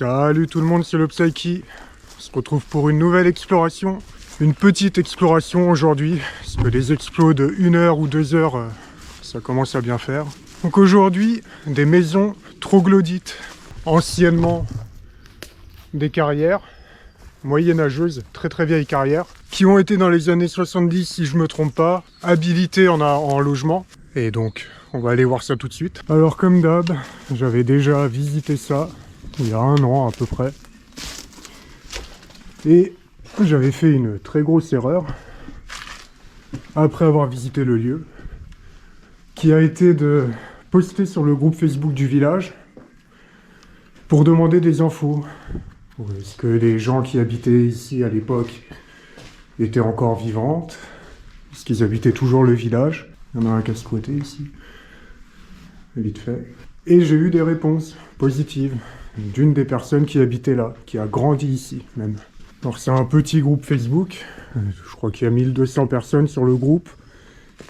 Salut tout le monde, c'est le Psyche. On se retrouve pour une nouvelle exploration. Une petite exploration aujourd'hui, parce que les explos de 1 heure ou 2 heures, ça commence à bien faire. Donc aujourd'hui, des maisons troglodytes. Anciennement, des carrières moyenâgeuses, très vieilles carrières, qui ont été dans les années 70, si je me trompe pas, habilitées en logement. Et donc, on va aller voir ça tout de suite. Alors comme d'hab, j'avais déjà visité ça, il y a 1 an à peu près. Et j'avais fait une très grosse erreur, après avoir visité le lieu, qui a été de poster sur le groupe Facebook du village, pour demander des infos. Est-ce que les gens qui habitaient ici à l'époque étaient encore vivantes? Est-ce qu'ils habitaient toujours le village? Il y en a un qui a squatté ici, vite fait. Et j'ai eu des réponses positives d'une des personnes qui habitait là, qui a grandi ici même. Alors c'est un petit groupe Facebook, je crois qu'il y a 1200 personnes sur le groupe.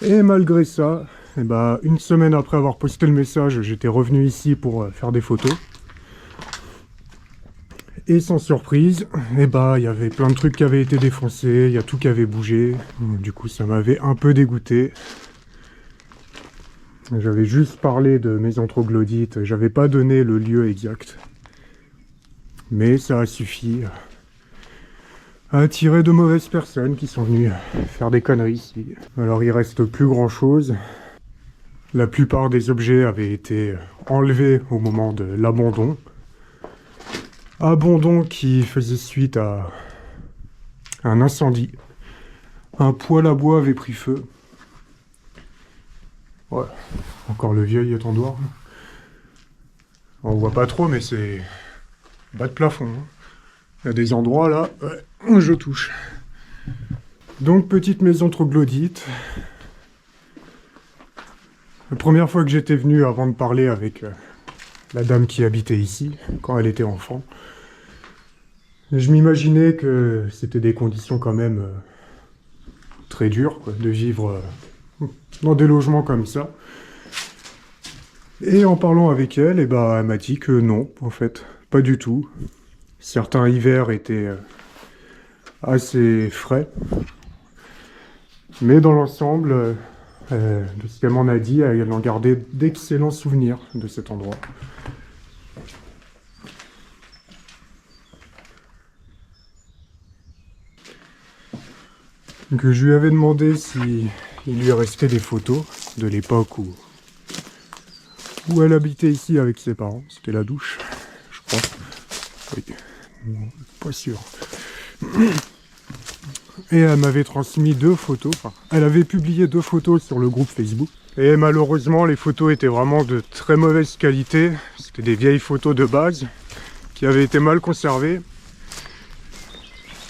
Et malgré ça, eh ben, 1 semaine après avoir posté le message, j'étais revenu ici pour faire des photos. Et sans surprise, eh ben, il y avait plein de trucs qui avaient été défoncés, il y a tout qui avait bougé. Du coup, ça m'avait un peu dégoûté. J'avais juste parlé de maison troglodyte, j'avais pas donné le lieu exact. Mais ça a suffi à attirer de mauvaises personnes qui sont venues faire des conneries ici. Alors il reste plus grand chose. La plupart des objets avaient été enlevés au moment de l'abandon. Abandon qui faisait suite à un incendie. Un poêle à bois avait pris feu. Ouais, encore le vieil étendoir. On voit pas trop, mais c'est bas de plafond. Il y a des endroits là, ouais, je touche. Donc petite maison troglodyte. La première fois que j'étais venu avant de parler avec la dame qui habitait ici, quand elle était enfant, je m'imaginais que c'était des conditions quand même très dures, quoi, de vivre dans des logements comme ça. Et en parlant avec elle, eh ben, elle m'a dit que non, en fait, pas du tout. Certains hivers étaient assez frais. Mais dans l'ensemble, de ce qu'elle m'en a dit, elle en gardait d'excellents souvenirs de cet endroit. Donc je lui avais demandé si il lui restait des photos de l'époque où elle habitait ici avec ses parents. C'était la douche, je crois. Oui, pas sûr. Et elle m'avait transmis 2 photos. Enfin, elle avait publié 2 photos sur le groupe Facebook. Et malheureusement, les photos étaient vraiment de très mauvaise qualité. C'était des vieilles photos de base qui avaient été mal conservées.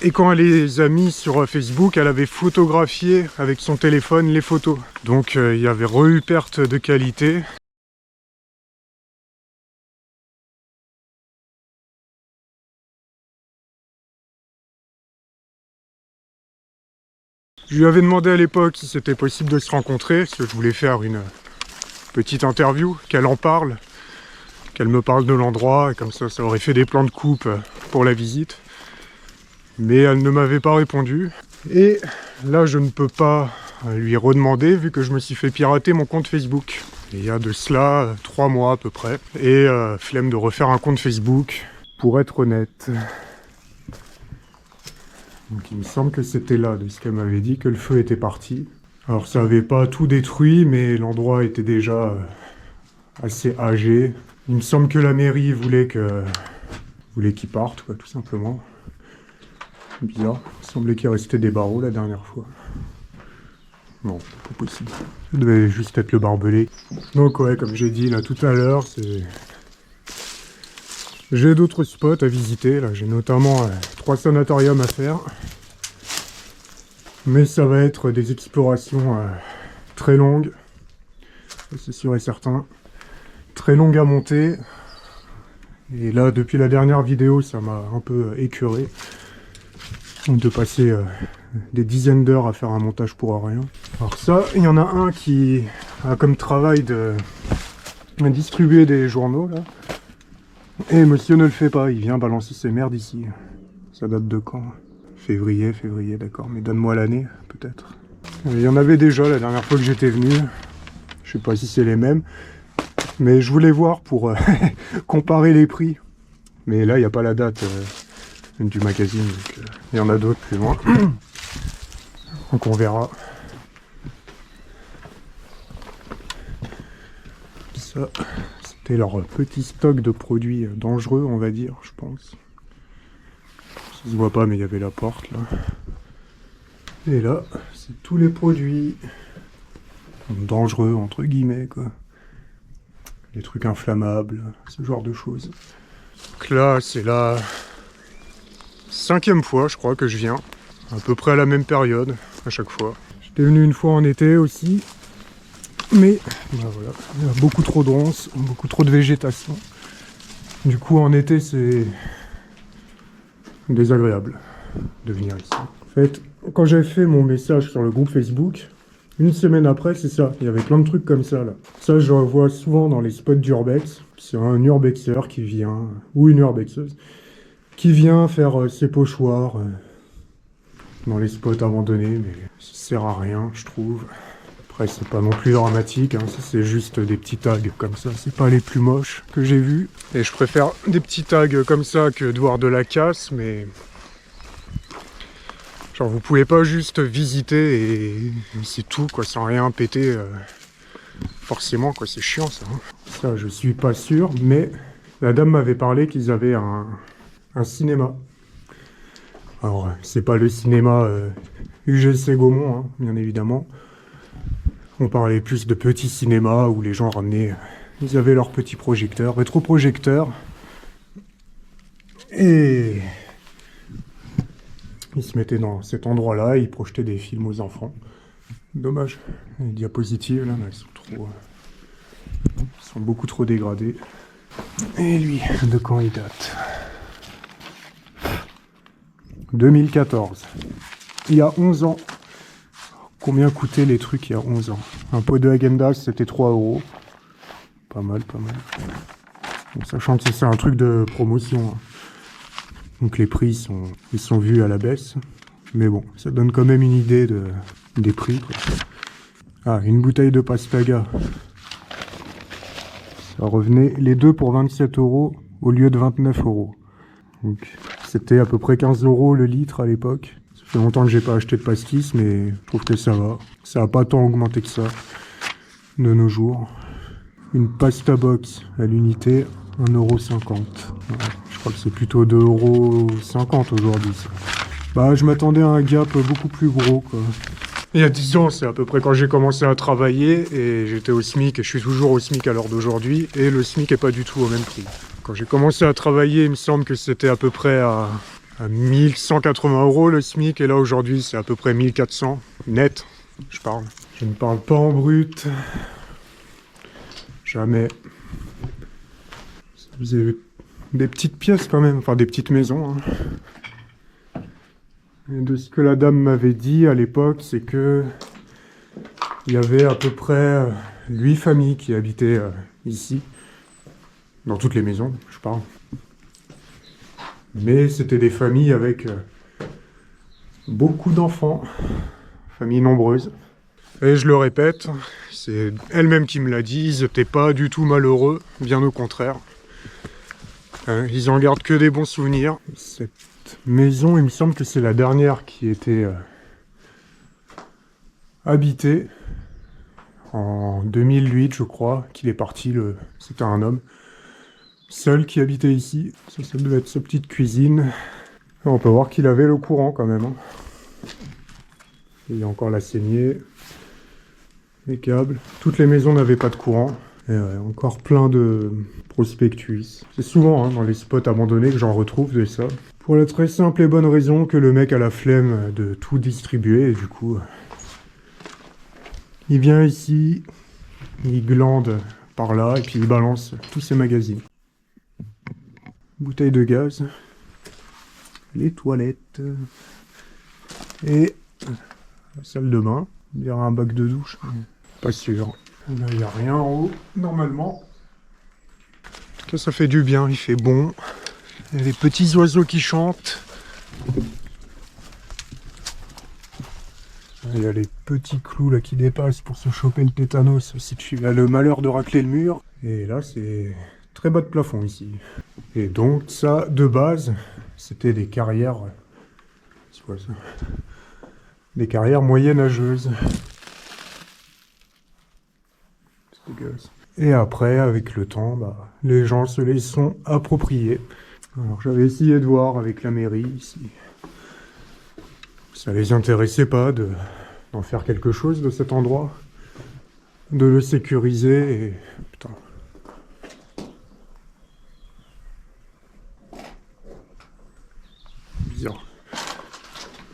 Et quand elle les a mis sur Facebook, elle avait photographié avec son téléphone les photos. Donc il y avait eu perte de qualité. Je lui avais demandé à l'époque si c'était possible de se rencontrer, parce que je voulais faire une petite interview, qu'elle en parle, qu'elle me parle de l'endroit, et comme ça aurait fait des plans de coupe pour la visite. Mais elle ne m'avait pas répondu. Et là, je ne peux pas lui redemander, vu que je me suis fait pirater mon compte Facebook. Et il y a de cela 3 mois à peu près. Et flemme de refaire un compte Facebook, pour être honnête. Donc il me semble que c'était là, de ce qu'elle m'avait dit, que le feu était parti. Alors ça n'avait pas tout détruit, mais l'endroit était déjà assez âgé. Il me semble que la mairie voulait qu'il parte, quoi, tout simplement. Bizarre, il semblait qu'il restait des barreaux la dernière fois. Non, pas possible. Ça devait juste être le barbelé. Donc ouais, comme j'ai dit là tout à l'heure, j'ai d'autres spots à visiter. Là, j'ai notamment 3 sanatoriums à faire. Mais ça va être des explorations très longues. C'est sûr et certain. Très longues à monter. Et là, depuis la dernière vidéo, ça m'a un peu écœuré. De passer des dizaines d'heures à faire un montage pour rien. Alors ça, il y en a un qui a comme travail de distribuer des journaux là. Et monsieur ne le fait pas, il vient balancer ses merdes ici. Ça date de quand? Février, d'accord. Mais donne-moi l'année, peut-être. Il y en avait déjà la dernière fois que j'étais venu. Je sais pas si c'est les mêmes. Mais je voulais voir pour comparer les prix. Mais là, il n'y a pas la date du magazine. Donc, il y en a d'autres plus loin. Donc on verra. Ça, c'était leur petit stock de produits dangereux, on va dire, je pense. Ça se voit pas, mais il y avait la porte, là. Et là, c'est tous les produits dangereux, entre guillemets, quoi. Les trucs inflammables, ce genre de choses. Donc là, c'est la 5e fois, je crois, que je viens. À peu près à la même période, à chaque fois. J'étais venu une fois en été aussi. Mais ben voilà, il y a beaucoup trop de ronces, beaucoup trop de végétation. Du coup, en été, c'est désagréable de venir ici. En fait, quand j'avais fait mon message sur le groupe Facebook, une semaine après, c'est ça. Il y avait plein de trucs comme ça, là. Ça, je vois souvent dans les spots d'urbex. C'est un urbexeur qui vient, ou une urbexeuse, qui vient faire ses pochoirs dans les spots abandonnés, mais ça sert à rien, je trouve. Après, c'est pas non plus dramatique, hein. C'est juste des petits tags comme ça. C'est pas les plus moches que j'ai vus. Et je préfère des petits tags comme ça que de voir de la casse, mais... Genre, vous pouvez pas juste visiter et c'est tout, quoi, sans rien péter. Forcément, quoi, c'est chiant, ça. Hein. Ça, je suis pas sûr, mais la dame m'avait parlé qu'ils avaient un cinéma. Alors, c'est pas le cinéma UGC Gaumont, hein, bien évidemment. On parlait plus de petits cinémas où les gens ramenaient... Ils avaient leur petit projecteur, rétroprojecteur. Et... ils se mettaient dans cet endroit-là et ils projetaient des films aux enfants. Dommage. Les diapositives, là, elles sont trop... Ils sont beaucoup trop dégradées. Et lui, de quand il date? 2014. Il y a 11 ans. Combien coûtaient les trucs il y a 11 ans? Un pot de Häagen-Dazs, c'était 3 €. Pas mal, pas mal. Bon, sachant que c'est un truc de promotion. Hein. Donc les prix ils sont vus à la baisse. Mais bon, ça donne quand même une idée des prix. Quoi. Ah, une bouteille de Pastaga. Ça revenait les deux pour 27 € au lieu de 29 €. Donc c'était à peu près 15 € le litre à l'époque. Ça fait longtemps que j'ai pas acheté de pastis, mais je trouve que ça va. Ça n'a pas tant augmenté que ça de nos jours. Une pasta box à l'unité, 1,50 €. Ouais, je crois que c'est plutôt 2,50 € aujourd'hui. Ça. Bah, je m'attendais à un gap beaucoup plus gros, quoi. Il y a 10 ans, c'est à peu près quand j'ai commencé à travailler, et j'étais au SMIC, et je suis toujours au SMIC à l'heure d'aujourd'hui, et le SMIC est pas du tout au même prix. Quand j'ai commencé à travailler, il me semble que c'était à peu près à 1180 € le SMIC, et là aujourd'hui c'est à peu près 1400, net, je parle. Je ne parle pas en brut. Jamais. Vous avez des petites pièces quand même, enfin des petites maisons. Hein. Et de ce que la dame m'avait dit à l'époque, c'est que il y avait à peu près 8 familles qui habitaient ici. Dans toutes les maisons, je parle. Mais c'était des familles avec beaucoup d'enfants, familles nombreuses. Et je le répète, c'est elle-même qui me l'a dit, ils n'étaient pas du tout malheureux, bien au contraire. Ils en gardent que des bons souvenirs. Cette maison, il me semble que c'est la dernière qui était habitée. En 2008, je crois, qu'il est parti, c'était un homme. Seul qui habitait ici. Ça devait être sa petite cuisine. Et on peut voir qu'il avait le courant quand même. Hein. Il y a encore la saignée. Les câbles. Toutes les maisons n'avaient pas de courant. Et ouais, encore plein de prospectus. C'est souvent dans les spots abandonnés que j'en retrouve de ça. Pour la très simple et bonne raison que le mec a la flemme de tout distribuer. Et du coup, il vient ici, il glande par là et puis il balance tous ses magazines. Bouteille de gaz. Les toilettes. Et la salle de bain. Il y aura un bac de douche. Pas sûr. Là, il n'y a rien en haut, normalement. tout cas, ça fait du bien, il fait bon. Il y a les petits oiseaux qui chantent. Il y a les petits clous là qui dépassent pour se choper le tétanos si tu as le malheur de racler le mur. Et là, c'est très bas de plafond ici. Et donc, ça, de base, c'était des carrières... C'est quoi ça? Des carrières moyenâgeuses. C'est dégueulasse. Et après, avec le temps, bah, les gens se les sont appropriés. Alors, j'avais essayé de voir avec la mairie ici. Ça les intéressait pas d'en faire quelque chose de cet endroit, de le sécuriser et... Putain. Bizarre.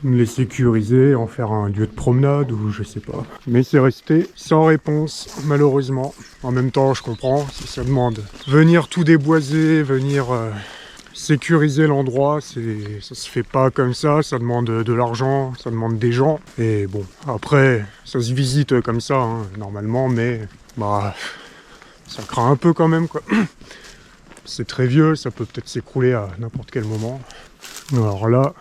Les sécuriser, en faire un lieu de promenade ou je sais pas. Mais c'est resté sans réponse, malheureusement. En même temps, je comprends, si ça demande venir tout déboiser, venir... sécuriser l'endroit, ça se fait pas comme ça demande de l'argent, ça demande des gens. Et bon, après, ça se visite comme ça, hein, normalement, mais bah, ça craint un peu quand même, quoi. C'est très vieux, ça peut peut-être s'écrouler à n'importe quel moment. Alors là,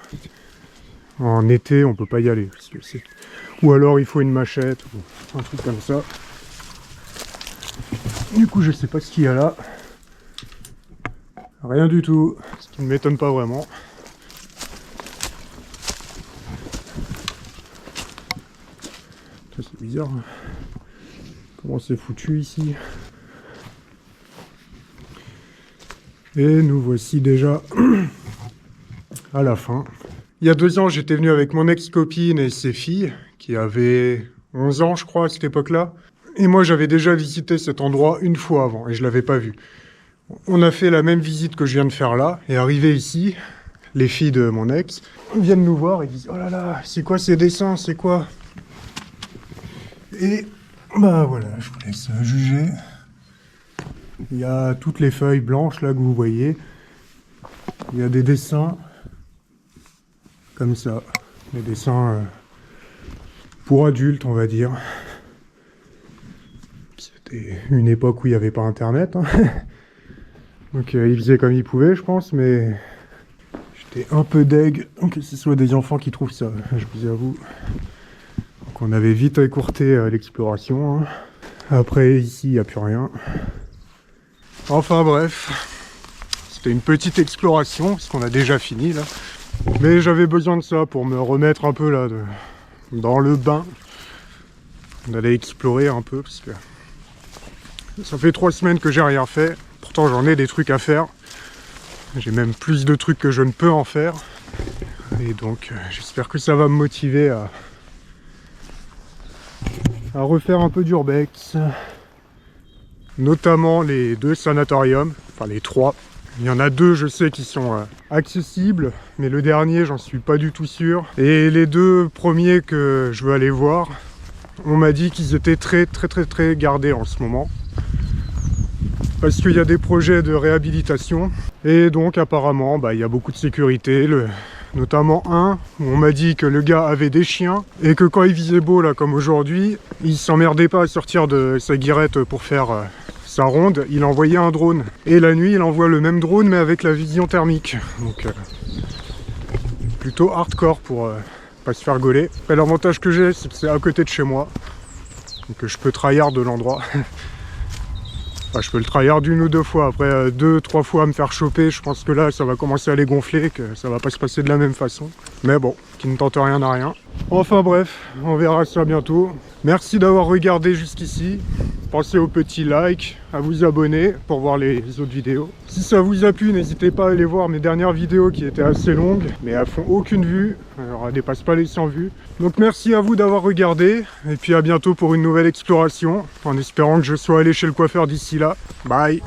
en été, on peut pas y aller. Parce que ou alors il faut une machette, ou un truc comme ça. Du coup, je sais pas ce qu'il y a là. Rien du tout, ce qui ne m'étonne pas vraiment. C'est bizarre. Comment c'est foutu ici. Et nous voici déjà à la fin. Il y a 2 ans, j'étais venu avec mon ex-copine et ses filles, qui avaient 11 ans, je crois, à cette époque-là. Et moi, j'avais déjà visité cet endroit une fois avant, et je ne l'avais pas vu. On a fait la même visite que je viens de faire là, et arrivé ici, les filles de mon ex viennent nous voir et disent « Oh là là, c'est quoi ces dessins, c'est quoi ?» Et bah voilà, je vous laisse juger. Il y a toutes les feuilles blanches là que vous voyez. Il y a des dessins comme ça, des dessins pour adultes, on va dire. C'était une époque où il n'y avait pas internet, hein. Donc ils faisaient comme ils pouvaient, je pense, mais j'étais un peu deg que ce soit des enfants qui trouvent ça, je vous avoue. Donc on avait vite écourté l'exploration, hein. Après, ici, il n'y a plus rien. Enfin bref, c'était une petite exploration, parce qu'on a déjà fini, là. Mais j'avais besoin de ça pour me remettre un peu, là, dans le bain. On allait explorer un peu, parce que ça fait 3 semaines que j'ai rien fait. Pourtant j'en ai des trucs à faire. J'ai même plus de trucs que je ne peux en faire. Et donc j'espère que ça va me motiver à refaire un peu d'urbex. Notamment les 2 sanatoriums, enfin les 3. Il y en a 2 je sais qui sont accessibles, mais le dernier j'en suis pas du tout sûr. Et les 2 premiers que je veux aller voir, on m'a dit qu'ils étaient très gardés en ce moment. Parce qu'il y a des projets de réhabilitation et donc apparemment il y a beaucoup de sécurité, notamment un où on m'a dit que le gars avait des chiens et que quand il faisait beau là comme aujourd'hui, il s'emmerdait pas à sortir de sa guirette pour faire sa ronde, il envoyait un drone et la nuit il envoie le même drone mais avec la vision thermique, donc plutôt hardcore pour pas se faire gauler. L'avantage que j'ai c'est que c'est à côté de chez moi, donc je peux tryhard de l'endroit. Enfin, je peux le tryhard 1 ou 2 fois, après 2-3 fois à me faire choper, je pense que là ça va commencer à les gonfler, que ça va pas se passer de la même façon. Mais bon, qui ne tente rien n'a rien. Enfin bref, on verra ça bientôt. Merci d'avoir regardé jusqu'ici. Pensez au petit like, à vous abonner pour voir les autres vidéos. Si ça vous a plu, n'hésitez pas à aller voir mes dernières vidéos qui étaient assez longues, mais elles font aucune vue, alors elles dépassent pas les 100 vues. Donc merci à vous d'avoir regardé, et puis à bientôt pour une nouvelle exploration, en espérant que je sois allé chez le coiffeur d'ici là. Bye!